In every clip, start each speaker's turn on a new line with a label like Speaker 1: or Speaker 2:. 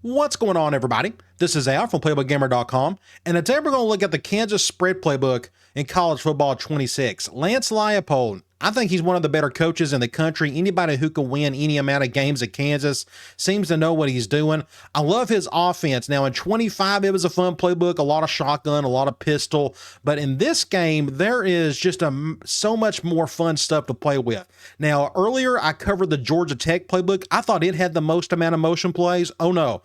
Speaker 1: What's going on, everybody? This is Al from PlaybookGamer.com, and today we're going to look at the Kansas spread playbook in college football 26. Lance Leipold, I think he's one of the better coaches in the country. Anybody who can win any amount of games at Kansas seems to know what he's doing. I love his offense. Now, in 25, it was a fun playbook, a lot of shotgun, a lot of pistol, but in this game, there is just so much more fun stuff to play with. Now, earlier, I covered the Georgia Tech playbook. I thought it had the most amount of motion plays. Oh, no.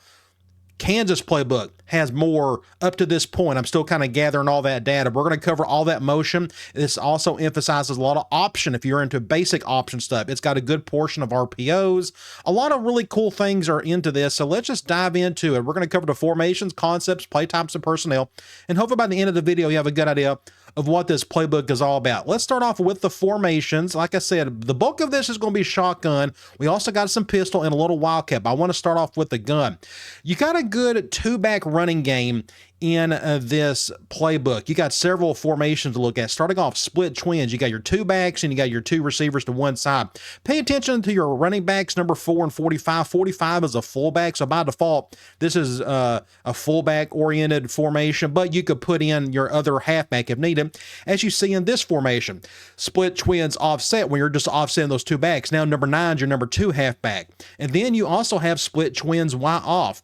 Speaker 1: Kansas playbook has more up to this point. I'm still kind of gathering all that data. We're going to cover all that motion. This also emphasizes a lot of option. If you're into basic option stuff, it's got a good portion of RPOs. A lot of really cool things are into this. So let's just dive into it. We're going to cover the formations, concepts, play types, and personnel. And hopefully by the end of the video, you have a good idea of what this playbook is all about. Let's start off with the formations. Like I said, the bulk of this is going to be shotgun. We also got some pistol and a little wildcat. I want to start off with the gun. You got a good two-back running game in this playbook. You got several formations to look at. Starting off split twins, you got your two backs and you got your two receivers to one side. Pay attention to your running backs, number 4 and 45. 45 is a fullback, so by default, this is a fullback-oriented formation, but you could put in your other halfback if needed, as you see in this formation. Split twins offset when you're just offsetting those two backs. Now, number 9 is your number 2 halfback. And then you also have split twins Y off.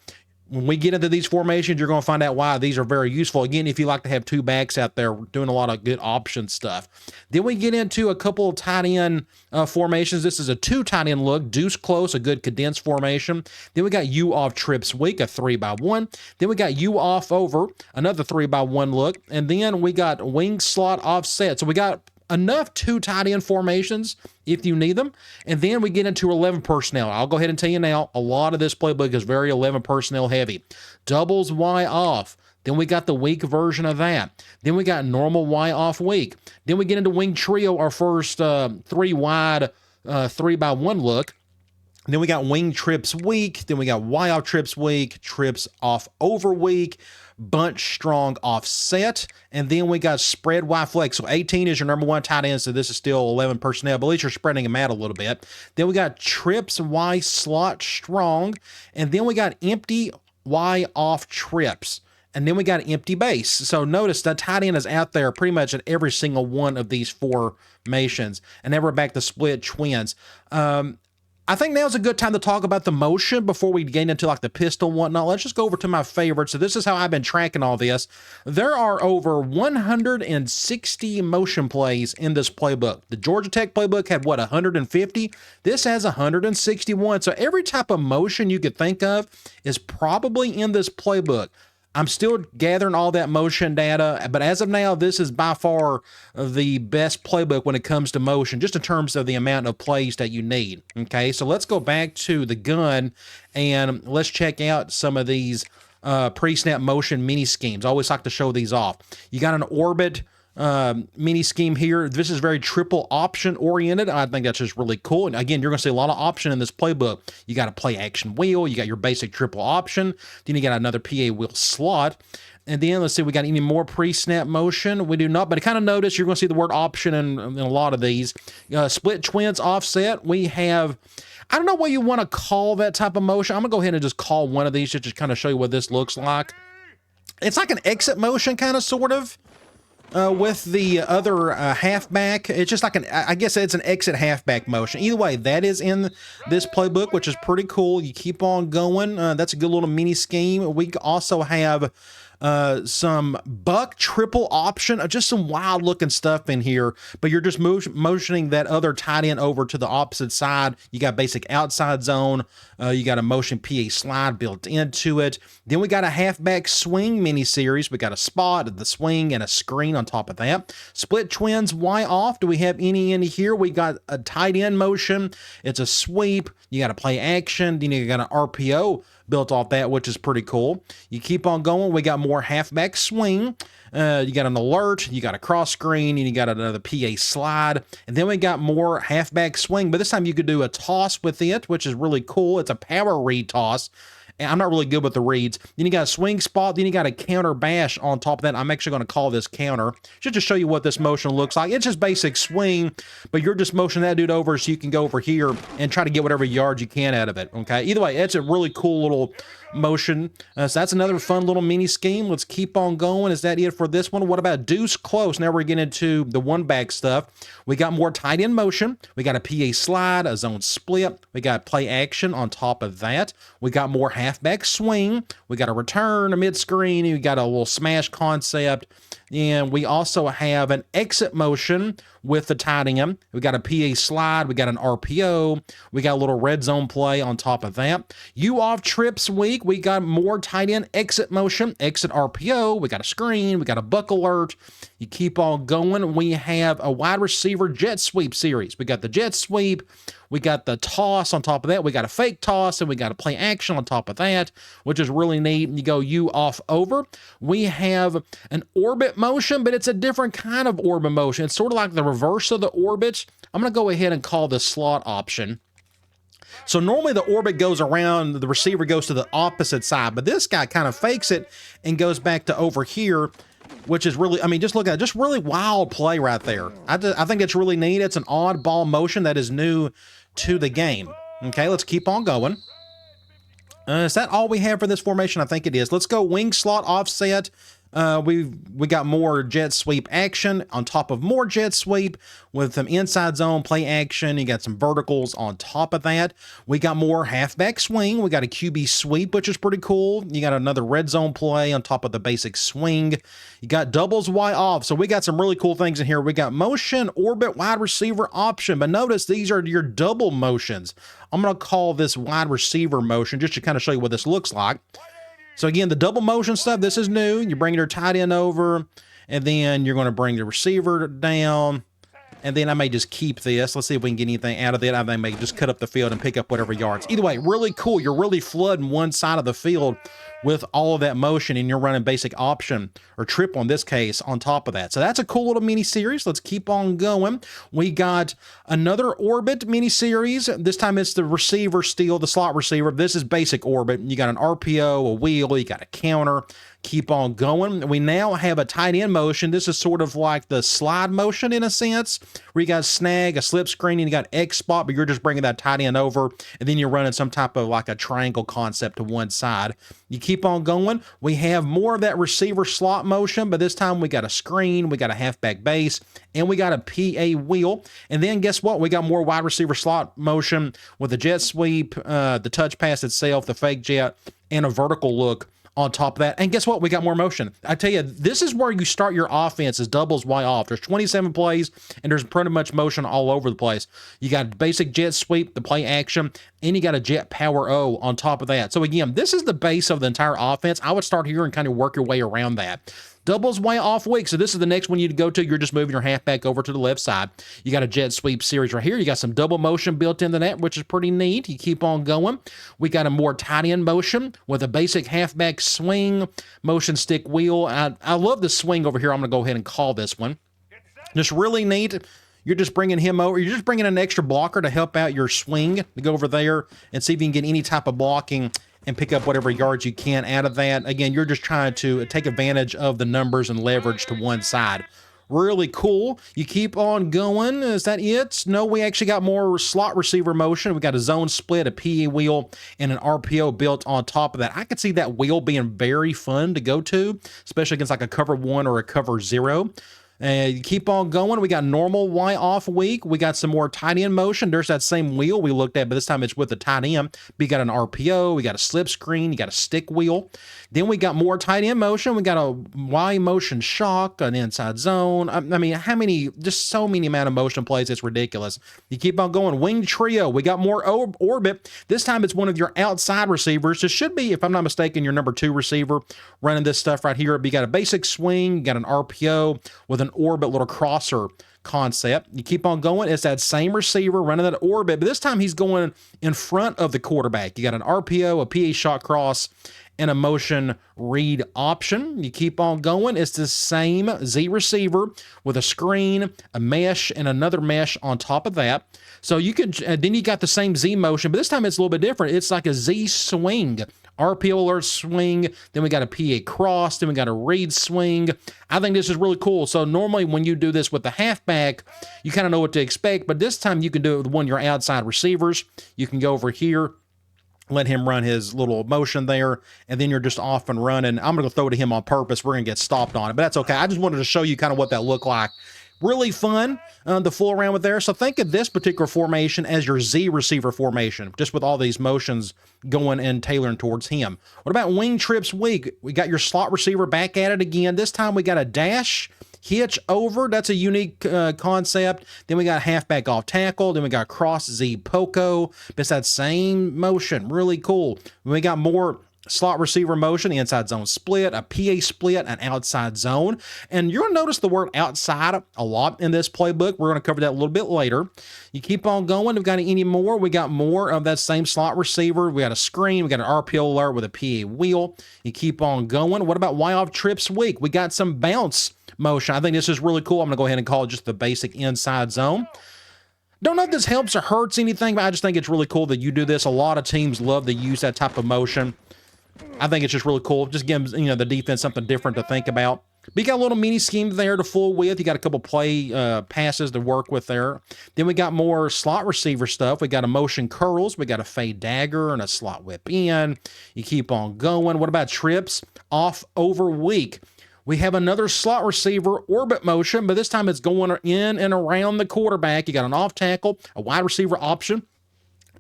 Speaker 1: When we get into these formations, you're going to find out why these are very useful. Again, if you like to have two backs out there doing a lot of good option stuff. Then we get into a couple of tight end formations. This is a 2 tight end look, deuce close, a good condensed formation. Then we got U off trips weak, a 3x1. Then we got U off over, another 3x1 look. And then we got wing slot offset. So we got enough 2 tight end formations if you need them. And then we get into 11 personnel. I'll go ahead and tell you now, a lot of this playbook is very 11 personnel heavy. Doubles Y off. Then we got the weak version of that. Then we got normal Y off weak. Then we get into wing trio, our first 3 wide 3x1 look. And then we got wing trips weak. Then we got Y off trips weak, trips off over weak, bunch strong offset, and then we got spread Y flex. So 18 is your number 1 tight end, so this is still 11 personnel, but at least you're spreading them out a little bit. Then we got trips Y slot strong, and then we got empty Y off trips. And then we got empty base. So notice that tight end is out there pretty much at every single one of these formations. And then we're back to split twins. I think now's a good time to talk about the motion before we get into like the pistol and whatnot. Let's just go over to my favorites. So this is how I've been tracking all this. There are over 160 motion plays in this playbook. The Georgia Tech playbook had, what, 150? This has 161. So every type of motion you could think of is probably in this playbook. I'm still gathering all that motion data, but as of now, this is by far the best playbook when it comes to motion, just in terms of the amount of plays that you need. Okay, so let's go back to the gun and let's check out some of these pre-snap motion mini schemes. I always like to show these off. You got an orbit mini scheme here. This is very triple option oriented. I think that's just really cool. And again, you're going to see a lot of option in this playbook. You got a play action wheel. You got your basic triple option. Then you got another PA wheel slot. And then let's see, we got any more pre-snap motion? We do not, but I kind of notice you're going to see the word option in a lot of these. Split twins offset. We have, I don't know what you want to call that type of motion. I'm going to go ahead and just call one of these just to kind of show you what this looks like. It's like an exit motion kind of, sort of. With the other halfback, it's just like I guess it's an exit halfback motion. Either way, that is in this playbook, which is pretty cool. You keep on going. That's a good little mini scheme. We also have some buck triple option, just some wild looking stuff in here, but you're just motioning that other tight end over to the opposite side. You got basic outside zone. You got a motion PA slide built into it. Then we got a halfback swing mini series. We got a spot, the swing, and a screen on top of that. Split twins Y off. Do we have any in here? We got a tight end motion. It's a sweep. You got a play action. Then you got an RPO built off that, which is pretty cool. You keep on going. We got more halfback swing. You got an alert, you got a cross screen, and you got another PA slide. And then we got more halfback swing, but this time you could do a toss with it, which is really cool. It's a power read toss. And I'm not really good with the reads. Then you got a swing spot. Then you got a counter bash on top of that. I'm actually going to call this counter just to show you what this motion looks like. It's just basic swing, but you're just motioning that dude over so you can go over here and try to get whatever yards you can out of it, okay? Either way, it's a really cool little motion. So that's another fun little mini scheme. Let's keep on going. Is that it for this one? What about deuce close? Now we're getting into the one back stuff. We got more tight end motion. We got a PA slide, a zone split. We got play action on top of that. We got more halfback swing. We got a return, a mid screen. We got a little smash concept. And we also have an exit motion with the tight end. We got a PA slide. We got an RPO. We got a little red zone play on top of that. You off trips week. We got more tight end exit motion, exit RPO. We got a screen. We got a buck alert. You keep on going. We have a wide receiver jet sweep series. We got the jet sweep. We got the toss on top of that. We got a fake toss, and we got a play action on top of that, which is really neat. You go you off over. We have an orbit motion, but it's a different kind of orbit motion. It's sort of like the reverse of the orbit. I'm going to go ahead and call the slot option. So normally the orbit goes around, the receiver goes to the opposite side, but this guy kind of fakes it and goes back to over here, which is really, I mean, just look at it, just really wild play right there. I think it's really neat. It's an oddball motion that is new to the game. Okay, let's keep on going. Is that all we have for this formation? I think it is. Let's go wing slot offset. We got more jet sweep action on top of more jet sweep with some inside zone play action. You got some verticals on top of that. We got more halfback swing. We got a QB sweep, which is pretty cool. You got another red zone play on top of the basic swing. You got doubles Y off. So we got some really cool things in here. We got motion, orbit, wide receiver option. But notice these are your double motions. I'm going to call this wide receiver motion just to kind of show you what this looks like. So again, the double motion stuff, this is new. You're bringing your tight end over, and then you're going to bring the receiver down, and then I may just keep this. Let's see if we can get anything out of it. I may just cut up the field and pick up whatever yards. Either way, really cool. You're really flooding one side of the field with all of that motion, and you're running basic option, or triple in this case, on top of that. So that's a cool little mini series. Let's keep on going. We got another orbit mini series. This time it's the receiver steal, the slot receiver. This is basic orbit. You got an RPO, a wheel, you got a counter. Keep on going. We now have a tight end motion. This is sort of like the slide motion in a sense, where you got snag, a slip screen, and you got X spot, but you're just bringing that tight end over, and then you're running some type of like a triangle concept to one side. You keep on going. We have more of that receiver slot motion, but this time we got a screen, we got a halfback base, and we got a PA wheel. And then guess what? We got more wide receiver slot motion with the jet sweep, the touch pass itself, the fake jet, and a vertical look on top of that. And guess what? We got more motion. I tell you, this is where you start your offense is doubles Y off. There's 27 plays, and there's pretty much motion all over the place. You got basic jet sweep, the play action, and you got a jet power O on top of that. So again, this is the base of the entire offense. I would start here and kind of work your way around that. Doubles way off week. So this is the next one you'd go to. You're just moving your halfback over to the left side. You got a jet sweep series right here. You got some double motion built into that, which is pretty neat. You keep on going. We got a more tight end motion with a basic halfback swing, motion stick wheel. I love the swing over here. I'm going to go ahead and call this one. Just really neat. You're just bringing him over. You're just bringing an extra blocker to help out your swing to go over there and see if you can get any type of blocking and pick up whatever yards you can out of that. Again, you're just trying to take advantage of the numbers and leverage to one side. Really cool. You keep on going. Is that it? No, we actually got more slot receiver motion. We got a zone split, a PE wheel, and an RPO built on top of that. I could see that wheel being very fun to go to, especially against like a cover 1 or a cover 0. You keep on going. We got normal Y off week. We got some more tight end motion. There's that same wheel we looked at, but this time it's with the tight end. We got an RPO. We got a slip screen. You got a stick wheel. Then we got more tight end motion. We got a Y motion shock, an inside zone. I mean, how many, just so many amount of motion plays. It's ridiculous. You keep on going. Wing trio. We got more orbit. This time it's one of your outside receivers. This should be, if I'm not mistaken, your number 2 receiver running this stuff right here. You got a basic swing. You got an RPO with an orbit little crosser concept. You keep on going. It's that same receiver running that orbit, but this time he's going in front of the quarterback. You got an RPO, a PA shot cross, and a motion read option. You keep on going. It's the same Z receiver with a screen, a mesh, and another mesh on top of that. So you can, then you got the same Z motion, but this time it's a little bit different. It's like a Z swing RPO alert swing, then we got a PA cross, then we got a read swing. I think this is really cool. So normally when you do this with the halfback, you kind of know what to expect, but this time you can do it with one of your outside receivers. You can go over here, let him run his little motion there, and then you're just off and running. I'm going to throw to him on purpose. We're going to get stopped on it, but that's okay. I just wanted to show you kind of what that looked like. Really fun to fool around with there. So think of this particular formation as your Z receiver formation, just with all these motions going and tailoring towards him. What about wing trips week? We got your slot receiver back at it again. This time we got a dash, hitch over. That's a unique concept. Then we got halfback off tackle. Then we got cross Z poco. It's that same motion. Really cool. We got more slot receiver motion, inside zone split, a PA split, an outside zone. And you're going to notice the word outside a lot in this playbook. We're going to cover that a little bit later. You keep on going. We've got any more. We got more of that same slot receiver. We got a screen. We got an RPO alert with a PA wheel. You keep on going. What about Y off trips week? We got some bounce motion. I think this is really cool. I'm going to go ahead and call it just the basic inside zone. Don't know if this helps or hurts anything, but I just think it's really cool that you do this. A lot of teams love to use that type of motion. I think it's just really cool. Just give them, the defense something different to think about. But you got a little mini scheme there to fool with. You got a couple play passes to work with there. Then we got more slot receiver stuff. We got a motion curls. We got a fade dagger and a slot whip in. You keep on going. What about trips off over week? We have another slot receiver orbit motion, but this time it's going in and around the quarterback. You got an off tackle, a wide receiver option,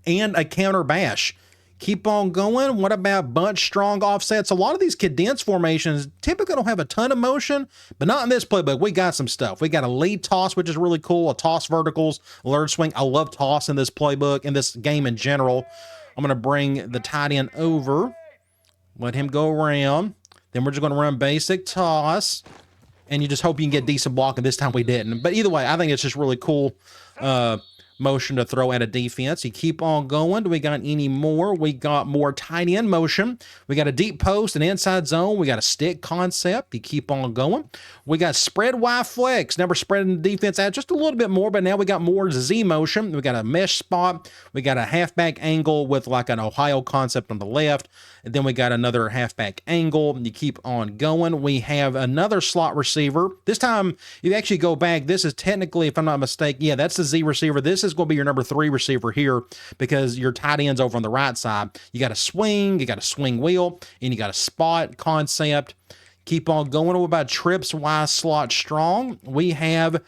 Speaker 1: and a counter bash. Keep on going. What about bunch strong offsets? A lot of these condensed formations typically don't have a ton of motion, but not in this playbook. We got some stuff. We got a lead toss, which is really cool. A toss verticals, alert swing. I love toss in this playbook, in this game in general. I'm going to bring the tight end over. Let him go around. Then we're just going to run basic toss. And you just hope you can get decent blocking. This time we didn't. But either way, I think it's just really cool motion to throw at a defense. You keep on going. Do we got any more? We got more tight end motion. We got a deep post, an inside zone. We got a stick concept. You keep on going. We got spread Y flex. Now we're spreading the defense out just a little bit more, but now we got more Z motion. We got a mesh spot. We got a halfback angle with like an Ohio concept on the left. And then we got another halfback angle. You keep on going. We have another slot receiver. This time, you actually go back. This is technically, if I'm not mistaken, yeah, that's the Z receiver. This is going to be your number 3 receiver here because your tight end's over on the right side. You got a swing, you got a swing wheel, and you got a spot concept. Keep on going. What about trips Y slot strong? We have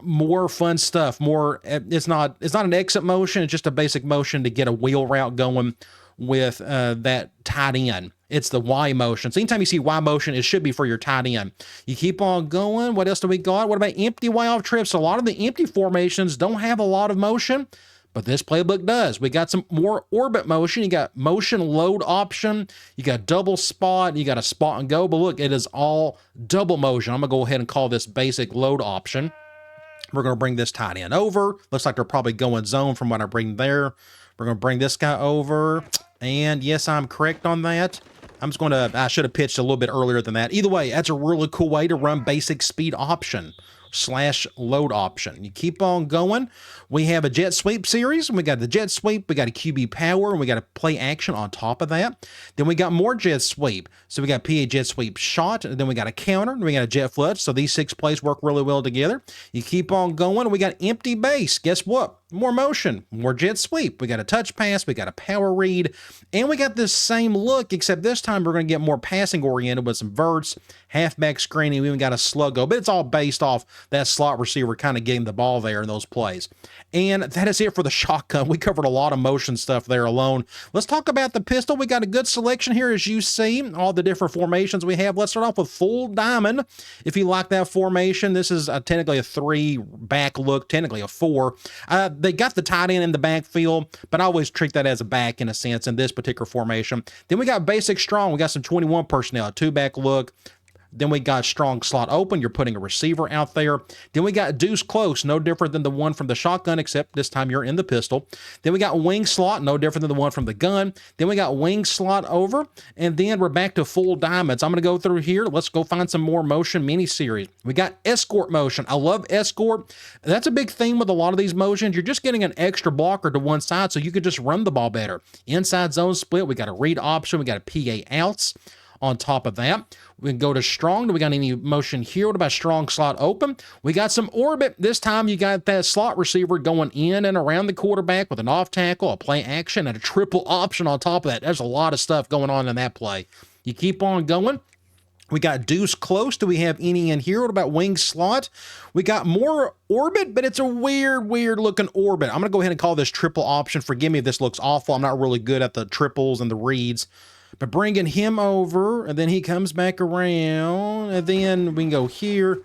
Speaker 1: more fun stuff. More, it's not an exit motion. It's just a basic motion to get a wheel route going with that tight end. It's the Y motion. So anytime you see Y motion, it should be for your tight end. You keep on going. What else do we got? What about empty Y off trips? A lot of the empty formations don't have a lot of motion, but this playbook does. We got some more orbit motion. You got motion load option. You got double spot. You got a spot and go. But look, it is all double motion. I'm going to go ahead and call this basic load option. We're going to bring this tight end over. Looks like they're probably going zone from what I bring there. We're going to bring this guy over. And yes, I'm correct on that. I should have pitched a little bit earlier than that. Either way, that's a really cool way to run basic speed option / load option. You keep on going. We have a jet sweep series. We got the jet sweep. We got a QB power, and we got a play action on top of that. Then we got more jet sweep. So we got PA jet sweep shot, and then we got a counter, and we got a jet flush. So these 6 plays work really well together. You keep on going. We got empty base. Guess what? More motion, more jet sweep. We got a touch pass. We got a power read, and we got this same look, except this time we're going to get more passing oriented with some verts, halfback screening. We even got a sluggo, but it's all based off that slot receiver kind of getting the ball there in those plays. And that is it for the shotgun. We covered a lot of motion stuff there alone. Let's talk about the pistol. We got a good selection here, as you see, all the different formations we have. Let's start off with full diamond. If you like that formation, this is technically a 3 back look, technically a 4. They got the tight end in the backfield, but I always treat that as a back in a sense in this particular formation. Then we got basic strong. We got some 21 personnel, a 2 back look. Then we got strong slot open. You're putting a receiver out there. Then we got deuce close, no different than the one from the shotgun, except this time you're in the pistol. Then we got wing slot, no different than the one from the gun. Then we got wing slot over, and then we're back to full diamonds. I'm going to go through here. Let's go find some more motion mini-series. We got escort motion. I love escort. That's a big theme with a lot of these motions. You're just getting an extra blocker to one side so you can just run the ball better. Inside zone split, we got a read option. We got a PA outs. On top of that, we can go to strong. Do we got any motion here? What about strong slot open? We got some orbit. This time you got that slot receiver going in and around the quarterback with an off tackle, a play action, and a triple option on top of that. There's a lot of stuff going on in that play. You keep on going. We got deuce close. Do we have any in here? What about wing slot? We got more orbit, but it's a weird looking orbit. I'm going to go ahead and call this triple option. Forgive me if this looks awful. I'm not really good at the triples and the reads. But bringing him over, and then he comes back around, and then we can go here.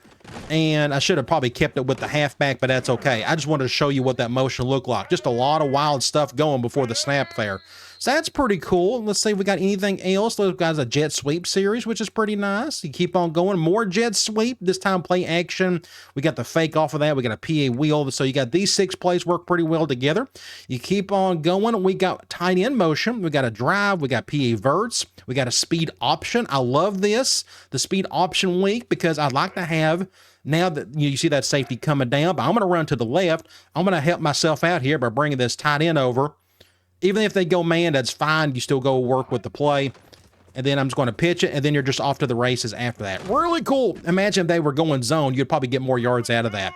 Speaker 1: And I should have probably kept it with the halfback, but that's okay. I just wanted to show you what that motion looked like. Just a lot of wild stuff going before the snap there. So that's pretty cool. Let's see if we got anything else. Those guys a jet sweep series, which is pretty nice. You keep on going. More jet sweep. This time play action. We got the fake off of that. We got a PA wheel. So you got these 6 plays work pretty well together. You keep on going. We got tight end motion. We got a drive. We got PA verts. We got a speed option. I love this. The speed option week because I'd like to have, now that you see that safety coming down, but I'm going to run to the left. I'm going to help myself out here by bringing this tight end over. Even if they go man, that's fine. You still go work with the play. And then I'm just going to pitch it, and then you're just off to the races after that. Really cool. Imagine if they were going zone. You'd probably get more yards out of that.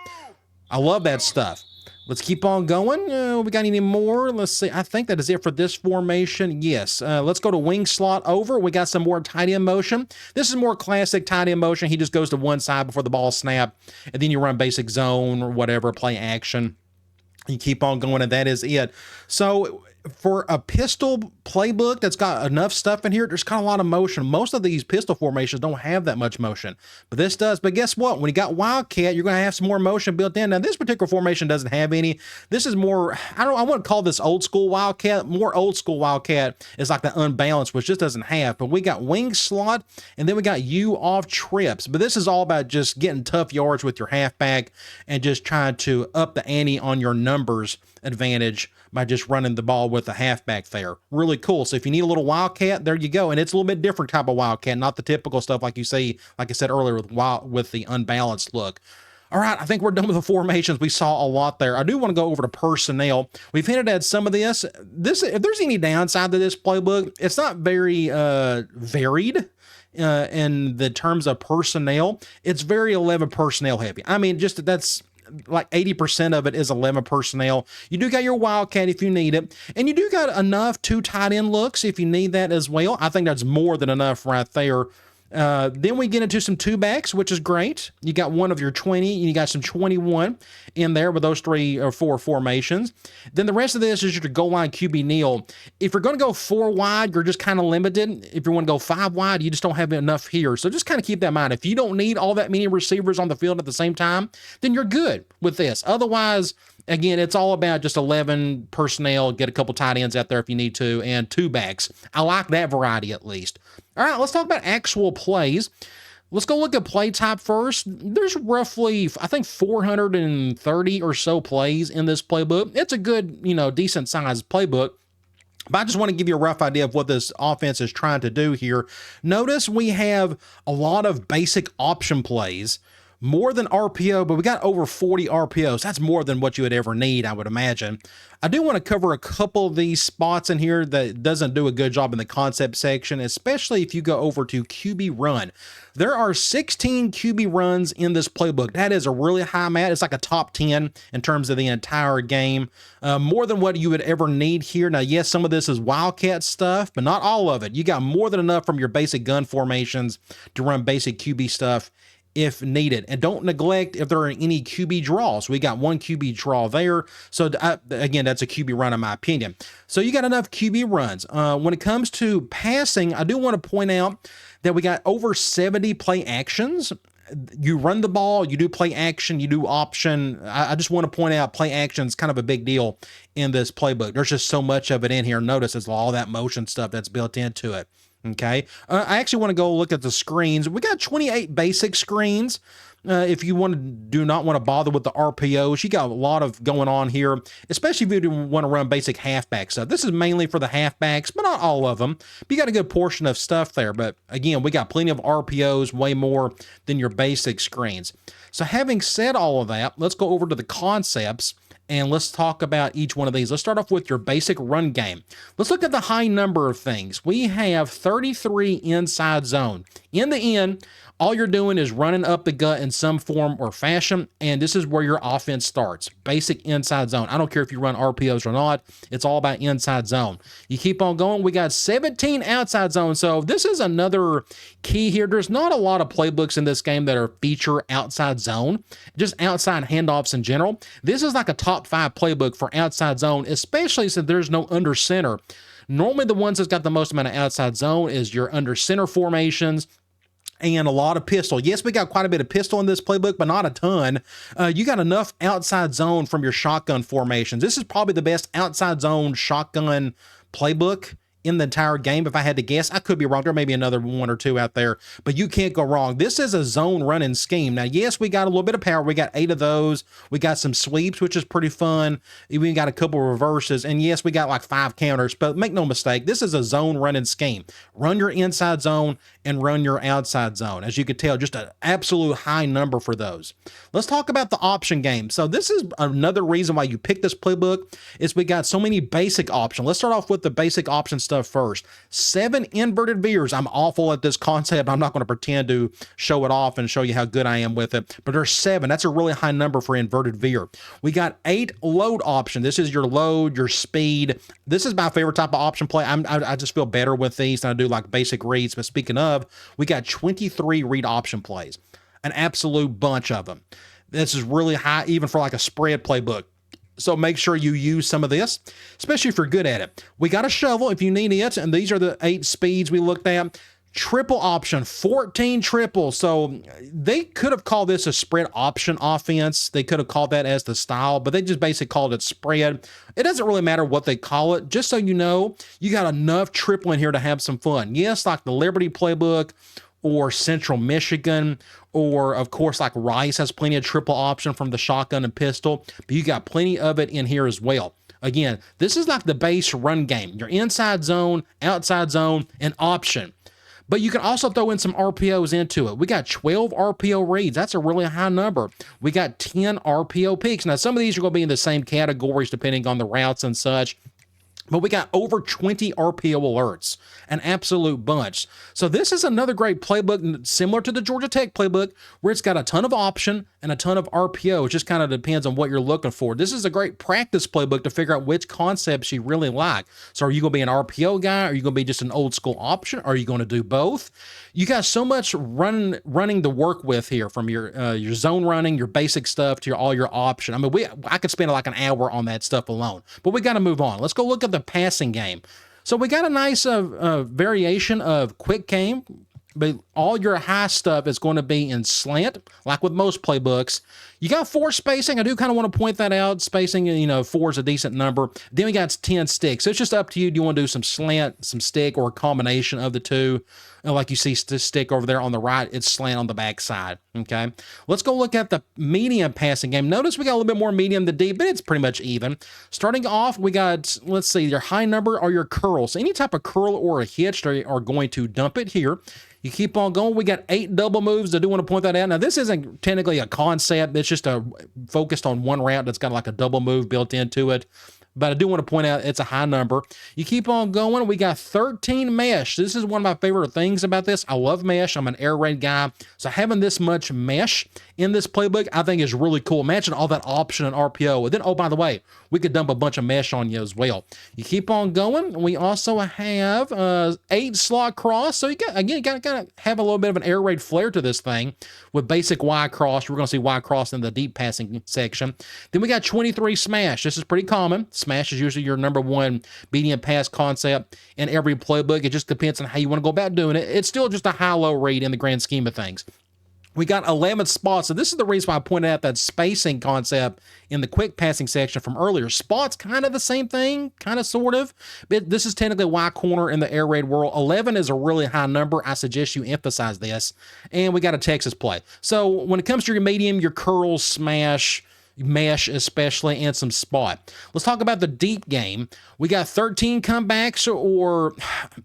Speaker 1: I love that stuff. Let's keep on going. We got any more? Let's see. I think that is it for this formation. Yes. Let's go to wing slot over. We got some more tight end motion. This is more classic tight end motion. He just goes to one side before the ball snap, and then you run basic zone or whatever, play action. You keep on going, and that is it. So for a pistol playbook that's got enough stuff in here, there's kind of a lot of motion. Most of these pistol formations don't have that much motion, but this does. But guess what? When you got Wildcat, you're going to have some more motion built in. Now, this particular formation doesn't have any. This is more, I wouldn't call this old school Wildcat. More old school Wildcat is like the unbalanced, which just doesn't have. But we got wing slot, and then we got you off trips. But this is all about just getting tough yards with your halfback and just trying to up the ante on your numbers advantage by just running the ball with the halfback there. Really cool. So if you need a little Wildcat, there you go. And it's a little bit different type of Wildcat, not the typical stuff like you see, like I said earlier, with the unbalanced look. All right, I think we're done with the formations. We saw a lot there. I do want to go over to personnel. We've hinted at some of this. If there's any downside to this playbook, it's not very varied. In the terms of personnel, it's very 11 personnel heavy. I mean, just that's like 80% of it is 11 personnel. You do got your Wildcat if you need it, and you do got enough 2 tight end looks if you need that as well. I think that's more than enough right there. Then we get into some 2-backs, which is great. You got one of your 20, and you got some 21 in there with those 3 or 4 formations. Then the rest of this is your goal line QB kneel. If you're going to go 4 wide, you're just kind of limited. If you want to go 5 wide, you just don't have enough here. So just kind of keep that in mind. If you don't need all that many receivers on the field at the same time, then you're good with this. Otherwise, again, it's all about just 11 personnel, get a couple tight ends out there if you need to, and 2-backs. I like that variety at least. All right, let's talk about actual plays. Let's go look at play type first. There's roughly, I think, 430 or so plays in this playbook. It's a good, decent sized playbook. But I just want to give you a rough idea of what this offense is trying to do here. Notice we have a lot of basic option plays. More than RPO, but we got over 40 RPOs. That's more than what you would ever need, I would imagine. I do want to cover a couple of these spots in here that doesn't do a good job in the concept section, especially if you go over to QB run. There are 16 QB runs in this playbook. That is a really high amount. It's like a top 10 in terms of the entire game. More than what you would ever need here. Now, yes, some of this is Wildcat stuff, but not all of it. You got more than enough from your basic gun formations to run basic QB stuff if needed. And don't neglect if there are any QB draws. We got 1 QB draw there. So again, that's a QB run in my opinion. So you got enough QB runs. When it comes to passing, I do want to point out that we got over 70 play actions. You run the ball, you do play action, you do option. I just want to point out play action is kind of a big deal in this playbook. There's just so much of it in here. Notice it's all that motion stuff that's built into it. Okay. I actually want to go look at the screens. We got 28 basic screens. If you do not want to bother with the RPOs, you got a lot of going on here, especially if you want to run basic halfback stuff. This is mainly for the halfbacks, but not all of them. But you got a good portion of stuff there. But again, we got plenty of RPOs, way more than your basic screens. So having said all of that, let's go over to the concepts and let's talk about each one of these. Let's start off with your basic run game. Let's look at the high number of things. We have 33 inside zone. In the end, all you're doing is running up the gut in some form or fashion, and this is where your offense starts. Basic inside zone. I don't care if you run RPOs or not. It's all about inside zone. You keep on going. We got 17 outside zone. So this is another key here. There's not a lot of playbooks in this game that are feature outside zone, just outside handoffs in general. This is like a top 5 playbook for outside zone, especially since there's no under center. Normally the ones that's got the most amount of outside zone is your under center formations, and a lot of pistol. Yes, we got quite a bit of pistol in this playbook, but not a ton. You got enough outside zone from your shotgun formations. This is probably the best outside zone shotgun playbook in the entire game. If I had to guess, I could be wrong. There may be another one or two out there, but you can't go wrong. This is a zone running scheme. Now, yes, we got a little bit of power. We got 8 of those. We got some sweeps, which is pretty fun. We got a couple of reverses, and yes, we got like 5 counters, but make no mistake, this is a zone running scheme. Run your inside zone and run your outside zone. As you could tell, just an absolute high number for those. Let's talk about the option game. So this is another reason why you pick this playbook is we got so many basic options. Let's start off with the basic option stuff first. 7 inverted veers. I'm awful at this concept. I'm not going to pretend to show it off and show you how good I am with it, but there's 7. That's a really high number for inverted veer. We got 8 load option. This is your load, your speed. This is my favorite type of option play. I just feel better with these than I do like basic reads. But speaking of, we got 23 read option plays, an absolute bunch of them. This is really high, even for like a spread playbook. So make sure you use some of this, especially if you're good at it. We got a shovel if you need it, and these are the 8 speeds we looked at. Triple option, 14 triples. So they could have called this a spread option offense. They could have called that as the style, but they just basically called it spread. It doesn't really matter what they call it. Just so you know, you got enough triple in here to have some fun. Yes, like the Liberty playbook or Central Michigan, or of course like Rice has plenty of triple option from the shotgun and pistol, but you got plenty of it in here as well. Again, this is like the base run game. Your inside zone, outside zone, and option. But you can also throw in some RPOs into it. We got 12 RPO reads. That's a really high number. We got 10 RPO peaks. Now, some of these are going to be in the same categories depending on the routes and such. But we got over 20 RPO alerts, an absolute bunch. So this is another great playbook, similar to the Georgia Tech playbook, where it's got a ton of option and a ton of RPO. It just kind of depends on what you're looking for. This is a great practice playbook to figure out which concepts you really like. So are you going to be an RPO guy? Are you going to be just an old school option? Are you going to do both? You got so much running to work with here, from your zone running, your basic stuff, to all your option. I mean, I could spend like an hour on that stuff alone, but we got to move on. Let's go look at the passing game. So we got a nice variation of quick game, but all your high stuff is going to be in slant, like with most playbooks. You got 4 spacing. I do kind of want to point that out. Spacing, 4 is a decent number. Then we got 10 sticks. So it's just up to you. Do you want to do some slant, some stick, or a combination of the two? Like you see stick over there on the right, it's slant on the back side, okay? Let's go look at the medium passing game. Notice we got a little bit more medium than deep, but it's pretty much even. Starting off, we got, let's see, your high number are your curls. So any type of curl or a hitch, they are going to dump it here. You keep on going. We got 8 double moves. I do want to point that out. Now, this isn't technically a concept. It's just focused on one route that's got like a double move built into it. But I do want to point out it's a high number. You keep on going. We got 13 mesh. This is one of my favorite things about this. I love mesh. I'm an air raid guy. So having this much mesh in this playbook, I think is really cool. Imagine all that option and RPO. And then, oh, by the way, we could dump a bunch of mesh on you as well. You keep on going. We also have 8 slot cross. So you got to have a little bit of an air raid flair to this thing with basic Y cross. We're going to see Y cross in the deep passing section. Then we got 23 smash. This is pretty common. Smash is usually your number 1 medium pass concept in every playbook. It just depends on how you want to go about doing it. It's still just a high-low read in the grand scheme of things. We got 11 spots. So this is the reason why I pointed out that spacing concept in the quick passing section from earlier. Spots, kind of the same thing, kind of, sort of. But this is technically Y corner in the air raid world. 11 is a really high number. I suggest you emphasize this. And we got a Texas play. So when it comes to your medium, your curls, smash, mesh especially, and some spot. Let's talk about the deep game. We got 13 comebacks, or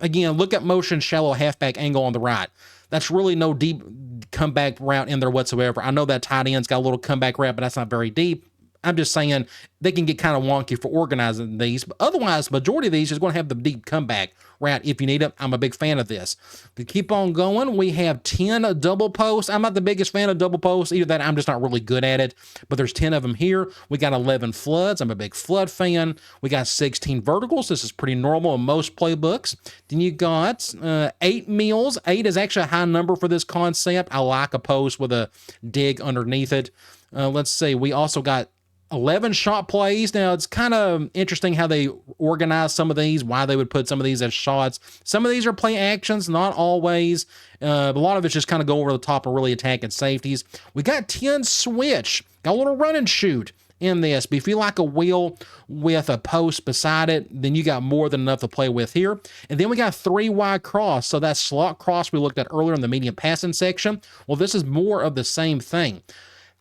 Speaker 1: again, look at motion shallow halfback angle on the right. That's really no deep comeback route in there whatsoever. I know that tight end's got a little comeback route, but that's not very deep. I'm just saying they can get kind of wonky for organizing these, but otherwise, majority of these is going to have the deep comeback route if you need it. I'm a big fan of this. To keep on going, we have 10 double posts. I'm not the biggest fan of double posts. Either that, I'm just not really good at it, but there's 10 of them here. We got 11 floods. I'm a big flood fan. We got 16 verticals. This is pretty normal in most playbooks. Then you got 8 meals. 8 is actually a high number for this concept. I like a post with a dig underneath it. Let's see. We also got 11 shot plays. Now, it's kind of interesting how they organize some of these, why they would put some of these as shots. Some of these are play actions, not always. A lot of it's just kind of go over the top and really attacking safeties. We got 10 switch. Got a little run and shoot in this. But if you like a wheel with a post beside it, then you got more than enough to play with here. And then we got 3 wide cross. So that slot cross we looked at earlier in the medium passing section. Well, this is more of the same thing.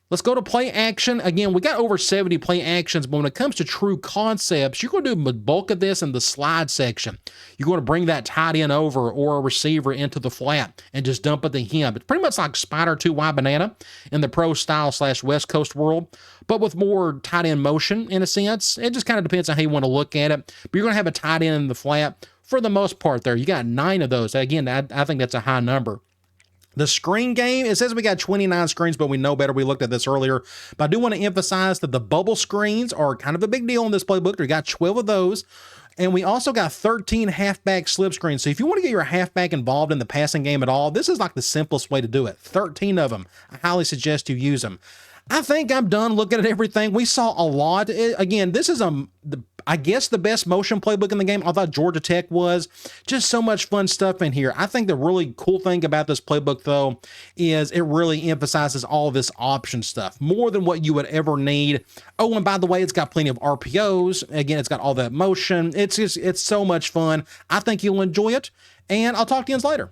Speaker 1: Let's go to play action. Again, we got over 70 play actions, but when it comes to true concepts, you're going to do the bulk of this in the slide section. You're going to bring that tight end over or a receiver into the flat and just dump it to him. It's pretty much like Spider 2Y Banana in the pro style / West Coast world, but with more tight end motion in a sense. It just kind of depends on how you want to look at it, but you're going to have a tight end in the flat for the most part there. You got 9 of those. Again, I think that's a high number. The screen game, it says we got 29 screens, but we know better. We looked at this earlier. But I do want to emphasize that the bubble screens are kind of a big deal in this playbook. We got 12 of those. And we also got 13 halfback slip screens. So if you want to get your halfback involved in the passing game at all, this is like the simplest way to do it. 13 of them. I highly suggest you use them. I think I'm done looking at everything. We saw a lot. Again, this is I guess the best motion playbook in the game. I thought Georgia Tech was. Just so much fun stuff in here. I think the really cool thing about this playbook, though, is it really emphasizes all of this option stuff more than what you would ever need. Oh, and by the way, it's got plenty of RPOs. Again, it's got all that motion. It's so much fun. I think you'll enjoy it, and I'll talk to you guys later.